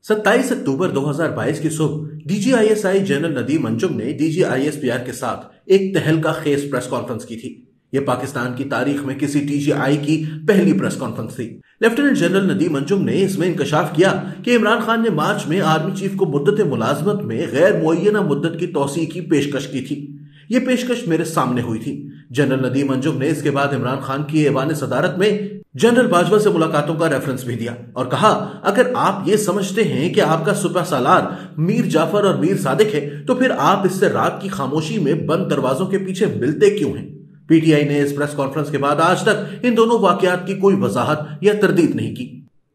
27 अक्टूबर 2022 की सुबह DG ISI general Nadeem Anjum ने डीजीआईएसपीआर के साथ एक तहलका खेज प्रेस कॉन्फ्रेंस की थी। यह पाकिस्तान की तारीख में किसी डीजीआई की पहली प्रेस कॉन्फ्रेंस थी। लेफ्टिनेंट जनरल नदीम अंजुम ने इसमें इंकशाफ किया कि इमरान खान ने मार्च में आर्मी चीफ को मुद्दत मुलाजमत में गैर मुअय्यना मुद्दत की तौसीह की पेशकश की थी। यह पेशकश मेरे सामने हुई थी। जनरल नदीम अंजुम ने इसके बाद इमरान खान की ऐवान सदारत में जनरल बाजवा से मुलाकातों का रेफरेंस भी दिया और कहा, अगर आप ये समझते हैं कि आपका सुपह सालार मीर जाफर और मीर सादिक है तो फिर आप इससे रात की खामोशी में बंद दरवाजों के पीछे मिलते क्यों हैं? पीटीआई ने इस प्रेस कॉन्फ्रेंस के बाद आज तक इन दोनों वाकयात की कोई वजाहत या तरदीद नहीं की।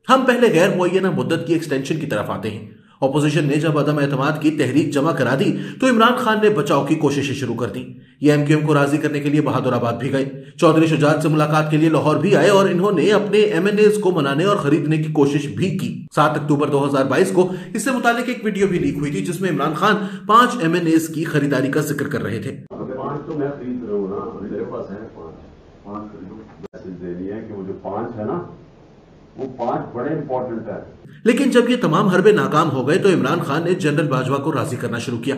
हम पहले गैर मुअय्यना मुद्दत की एक्सटेंशन की तरफ आते हैं। ऑपोजिशन ने जब अदम एतमाद की तहरीक जमा करा दी तो इमरान खान ने बचाव की कोशिशें शुरू कर दी। ये एमक्यूएम को राजी करने के लिए बहादुराबाद भी गए, चौधरी शुजात से मुलाकात के लिए लाहौर भी आए और इन्होंने अपने एमएनएस को मनाने और खरीदने की कोशिश भी की। 7 अक्टूबर 2022 को इससे मुतालिक एक वीडियो भी लीक हुई थी जिसमें इमरान खान 5 एमएनएस की खरीदारी का जिक्र कर रहे थे। 5 तो मैं खरीद रहा हूँ ना, मेरे पास है 5 मैसेज देनी है कि वो जो 5 है ना, वो 5 बड़े इंपॉर्टेंट है। लेकिन जब ये तमाम हरबे नाकाम हो गए तो इमरान खान ने जनरल बाजवा को राजी करना शुरू किया।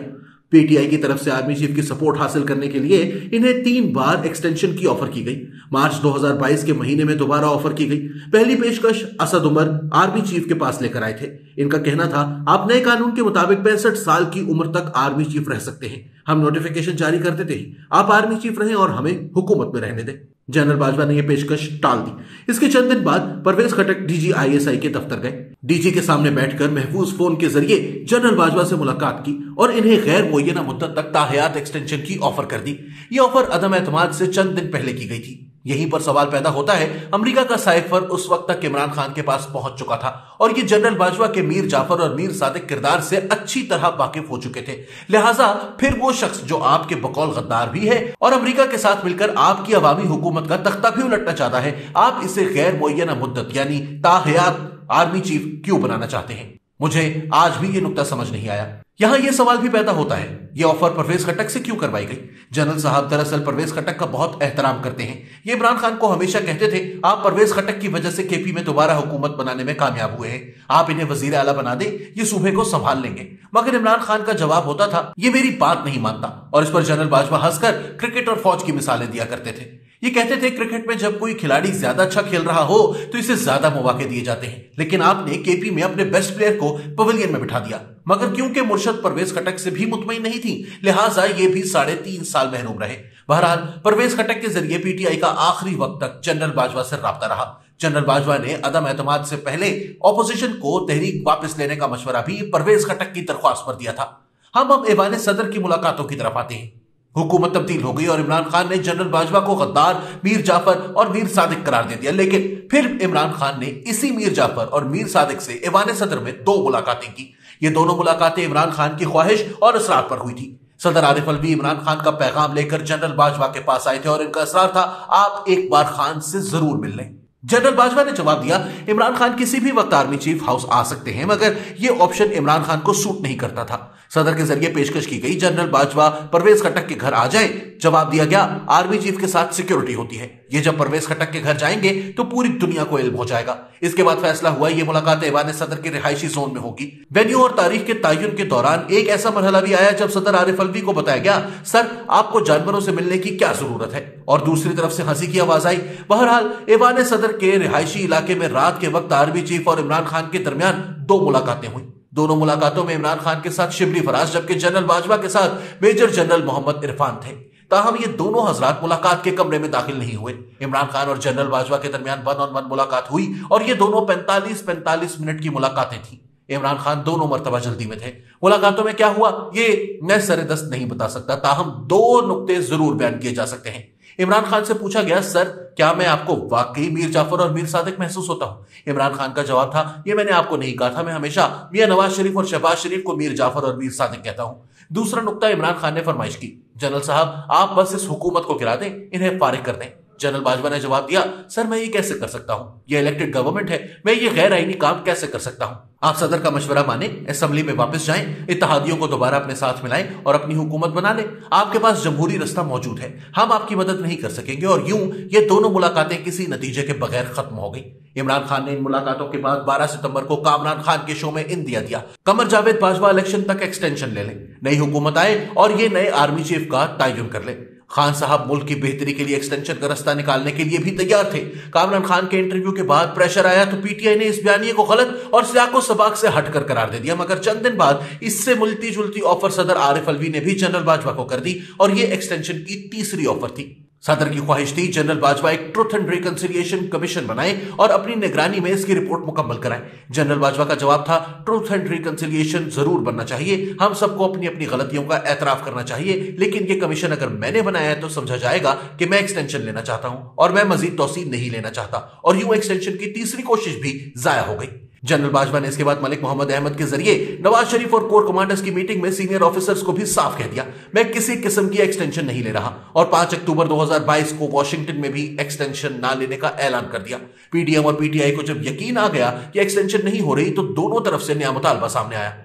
पीटीआई की तरफ से आर्मी चीफ की सपोर्ट हासिल करने के लिए इन्हें 3 बार एक्सटेंशन की ऑफर की गई। मार्च 2022 के महीने में दोबारा ऑफर की गई। पहली पेशकश असद उमर आर्मी चीफ के पास लेकर आए थे। इनका कहना था, आप नए कानून के मुताबिक 65 साल की उम्र तक आर्मी चीफ रह सकते हैं। हम नोटिफिकेशन जारी कर देते हैं, आप आर्मी चीफ रहें और हमें हुकूमत में रहने दें। जनरल बाजवा ने यह पेशकश टाल दी। इसके चंद दिन बाद परवेज खटक डीजीआईएसआई के दफ्तर गए। डीजी के सामने बैठकर महफूज फोन के जरिए जनरल बाजवा से मुलाकात की और इन्हें गैर मुअय्यना मुद्दत तक ताहयात एक्सटेंशन की ऑफर कर दी। यह ऑफर अदम एतमाद से चंद दिन पहले की गई थी। यहीं पर सवाल पैदा होता है, अमेरिका का साइफर उस वक्त तक इमरान खान के पास पहुंच चुका था और ये जनरल बाजवा के मीर जाफर और मीर सादिक किरदार से अच्छी तरह वाकिफ हो चुके थे। लिहाजा फिर वो शख्स जो आपके बकौल गद्दार भी है और अमेरिका के साथ मिलकर आपकी अवामी हुकूमत का तख्ता भी उलटना चाहता है, आप इसे गैर मुअय्यना मुद्दत यानी ताहयात आर्मी चीफ क्यों बनाना चाहते हैं? मुझे आज भी ये नुक्ता समझ नहीं आया। यहां यह सवाल भी पैदा होता है, यह ऑफर परवेज खटक से क्यों करवाई गई? जनरल साहब दरअसल परवेज खटक का बहुत एहतराम करते हैं। ये इमरान खान को हमेशा कहते थे, आप परवेज खटक की वजह से केपी में दोबारा हुकूमत बनाने में कामयाब हुए हैं, आप इन्हें वजीर आला बना दें, ये सूबे को संभाल लेंगे। मगर इमरान खान का जवाब होता था, ये मेरी बात नहीं मानता। और इस पर जनरल बाजवा हंसकर क्रिकेट और फौज की मिसालें दिया करते थे। ये कहते थे, क्रिकेट में जब कोई खिलाड़ी ज्यादा अच्छा खेल रहा हो तो इसे ज्यादा मौके दिए जाते हैं, लेकिन आपने केपी में अपने बेस्ट प्लेयर को पवेलियन में बिठा दिया। मगर क्योंकि मुर्शद परवेज खटक से भी मुतमईन नहीं थी, लिहाजा ये भी 3.5 साल महरूम रहे। बहरहाल परवेज खटक के जरिए पीटीआई का आखिरी वक्त तक जनरल बाजवा से राब्ता रहा। जनरल बाजवा ने अदम एतमाद से पहले ऑपोजिशन को तहरीक वापस लेने का मशवरा भी परवेज खटक की दरख्वास्त पर दिया था। हम अब ऐवान सदर की मुलाकातों की तरफ आते हैं। हुकूमत तब्दील हो गई और इमरान खान ने जनरल बाजवा को गद्दार, मीर जाफर और मीर सादिक करार दे दिया। लेकिन फिर इमरान खान ने इसी मीर जाफर और मीर सादिक से ऐवान सदर में 2 मुलाकातें की। ये दोनों मुलाकातें इमरान खान की ख्वाहिश और असरार पर हुई थी। सदर आरिफ अलवी इमरान खान का पैगाम लेकर जनरल बाजवा के पास आए थे और इनका असरार था, आप एक बार खान से जरूर मिल लें। जनरल बाजवा ने जवाब दिया, इमरान खान किसी भी वक्त आर्मी चीफ हाउस आ सकते हैं, मगर यह ऑप्शन इमरान खान को सूट नहीं करता था। सदर के जरिए पेशकश की गई, जनरल बाजवा परवेज खटक के घर आ जाए। जवाब दिया गया, आर्मी चीफ के साथ सिक्योरिटी होती है, ये जब परवेज खटक के घर जाएंगे तो पूरी दुनिया को इल्म हो जाएगा। इसके बाद फैसला हुआ, यह मुलाकात ऐवान सदर के रिहायशी जोन में होगी। वेन्यू और तारीख के तयन के दौरान एक ऐसा मरहला भी आया जब सदर आरिफ अलवी को बताया गया, सर आपको जानवरों से मिलने की क्या जरूरत है? और दूसरी तरफ से हंसी की आवाज आई। बहरहाल ऐवान सदर के रिहायशी इलाके में रात के वक्त आर्मी चीफ और इमरान खान के दरमियान 2 मुलाकातें हुई। दोनों मुलाकातों में इमरान खान के साथ शिबली फराज जबकि जनरल बाजवा के साथ मेजर जनरल मोहम्मद इरफान थे। ताहम ये दोनों हजरात मुलाकात के कमरे में दाखिल नहीं हुए। इमरान खान और जनरल बाजवा के दरमियान 1-on-1 मुलाकात हुई और ये दोनों 45-45 मिनट की मुलाकातें थी। इमरान खान दोनों मर्तबा जल्दी में थे। मुलाकातों में क्या हुआ ये मैं सरेदस्त नहीं बता सकता, ताहम 2 नुक्ते जरूर बयान किए जा सकते हैं। इमरान खान से पूछा गया, सर क्या मैं आपको वाकई मीर जाफर और मीर सादिक महसूस होता हूं? इमरान खान का जवाब था, ये मैंने आपको नहीं कहा था, मैं हमेशा मियां नवाज शरीफ और शहबाज शरीफ को मीर जाफर और मीर सादिक कहता हूं। दूसरा नुक्ता इमरान खान ने फरमाइश की, जनरल साहब आप बस इस हुकूमत को गिरा दें, इन्हें फारिग कर दें। जनरल बाजवा ने जवाब दिया, सर मैं ये कैसे कर सकता हूं, ये इलेक्टेड गवर्नमेंट है, मैं ये गैर आईनी काम कैसे कर सकता हूं। आप सदर का मशवरा माने, असेंबली में वापस जाएं, इत्तेहादियों को दोबारा अपने साथ मिलाएं और अपनी हुकूमत बना लें। आपके पास जमहूरी रास्ता मौजूद है, हम आपकी मदद नहीं कर सकेंगे। और यूं ये दोनों मुलाकातें किसी नतीजे के बगैर खत्म हो गई। इमरान खान ने इन मुलाकातों के बाद 12 सितंबर को कामरान खान के शो में इंदिया दिया, कमर जावेद बाजवा इलेक्शन तक एक्सटेंशन ले लें, नई हुकूमत आए और ये नए आर्मी चीफ का तयन कर ले। खान साहब मुल्क की बेहतरी के लिए एक्सटेंशन का रास्ता निकालने के लिए भी तैयार थे। कामरान खान के इंटरव्यू के बाद प्रेशर आया तो पीटीआई ने इस बयानिए को गलत और सियाको सबाक से हटकर करार दे दिया। मगर चंद दिन बाद इससे मिलती जुलती ऑफर सदर आरिफ अलवी ने भी जनरल बाजवा को कर दी और यह एक्सटेंशन की तीसरी ऑफर थी। सदर की ख्वाहिश थी जनरल बाजवा एक ट्रुथ एंड रिकंसिलिएशन कमीशन बनाए और अपनी निगरानी में इसकी रिपोर्ट मुकम्मल कराए। जनरल बाजवा का जवाब था, ट्रुथ एंड रिकंसिलिएशन जरूर बनना चाहिए, हम सबको अपनी अपनी गलतियों का एतराफ करना चाहिए, लेकिन यह कमीशन अगर मैंने बनाया है तो समझा जाएगा कि मैं एक्सटेंशन लेना चाहता हूं और मैं मजीद तौसील नहीं लेना चाहता। और यूं एक्सटेंशन की तीसरी कोशिश भी जाया हो गई। जनरल बाजवा ने इसके बाद मलिक मोहम्मद अहमद के जरिए नवाज शरीफ और कोर कमांडर्स की मीटिंग में सीनियर ऑफिसर्स को भी साफ कह दिया, मैं किसी किस्म की एक्सटेंशन नहीं ले रहा। और 5 अक्टूबर 2022 को वॉशिंगटन में भी एक्सटेंशन ना लेने का ऐलान कर दिया। पीडीएम और पीटीआई को जब यकीन आ गया कि एक्सटेंशन नहीं हो रही तो दोनों तरफ से नया मुतालबा सामने आया।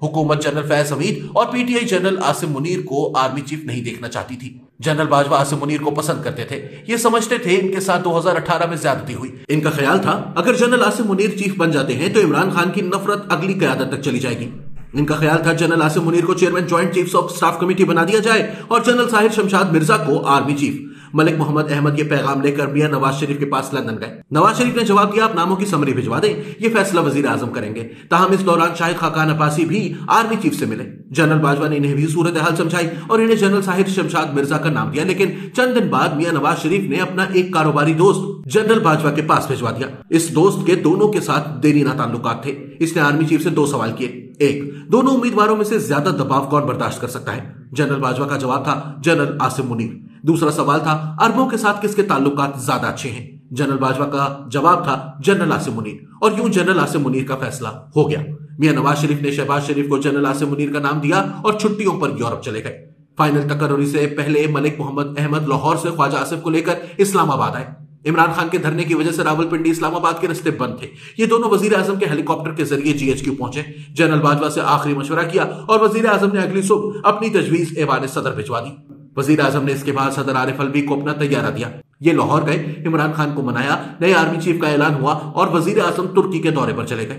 हुकूमत जनरल फैज हमीद और पीटीआई जनरल आसिम मुनीर को आर्मी चीफ नहीं देखना चाहती थी। जनरल बाजवा आसिम मुनीर को पसंद करते थे, ये समझते थे इनके साथ 2018 में ज्यादती हुई। इनका ख्याल था अगर जनरल आसिम मुनीर चीफ बन जाते हैं तो इमरान खान की नफरत अगली क़यादत तक चली जाएगी। इनका ख्याल था जनरल आसिम मुनीर को chairman joint chiefs of staff committee बना दिया जाए और जनरल साहिर शमशाद मिर्जा को आर्मी चीफ। मलिक मोहम्मद अहमद ये पैगाम लेकर मियां नवाज शरीफ के पास लंदन गए। नवाज शरीफ ने जवाब दिया, आप नामों की समरी भिजवा दें, ये फैसला वजीर आजम करेंगे। ताहम इस दौरान शाहिद खाकान अब्बासी भी आर्मी चीफ से मिले। जनरल बाजवा ने इन्हें भी सूरत हाल समझाई और इन्हें जनरल साहिर शमशाद मिर्जा का नाम दिया। लेकिन चंद दिन बाद मियां नवाज शरीफ ने अपना एक कारोबारी दोस्त जनरल बाजवा के पास भिजवा दिया। इस दोस्त के दोनों के साथ देरीना ताल्लुकात थे। इसने आर्मी चीफ से 2 सवाल किए। एक, दोनों उम्मीदवारों में से ज्यादा दबाव कौन बर्दाश्त कर सकता है? जनरल बाजवा का जवाब था जनरल आसिम मुनीर। दूसरा सवाल था, अरबों के साथ किसके ताल्लुकात ज्यादा अच्छे हैं? जनरल बाजवा का जवाब था जनरल आसिम मुनीर। और यूं जनरल आसिम मुनीर का फैसला हो गया। मियां नवाज शरीफ ने शहबाज शरीफ को जनरल आसिम मुनीर का नाम दिया और छुट्टियों पर यूरोप चले गए। फाइनल तकर्रुरी से पहले मलिक मोहम्मद अहमद लाहौर से ख्वाजा आसिफ को लेकर इस्लामाबाद आए। इमरान खान के धरने की वजह से रावलपिंडी इस्लामाबाद के रास्ते बंद थे। ये दोनों वजीर आजम के हेलीकॉप्टर के जरिए जीएचक्यू पहुंचे। जनरल बाजवा से आखिरी मशवरा किया और वजीर आजम ने अगली सुबह अपनी तजवीज ऐवान सदर भिजवा दी। वजीर आजम ने इसके बाद सदर आरिफ अलवी को अपना तैयारा दिया। ये लाहौर गए, इमरान खान को मनाया, नए आर्मी चीफ का ऐलान हुआ और वजीर आजम तुर्की के दौरे पर चले गए।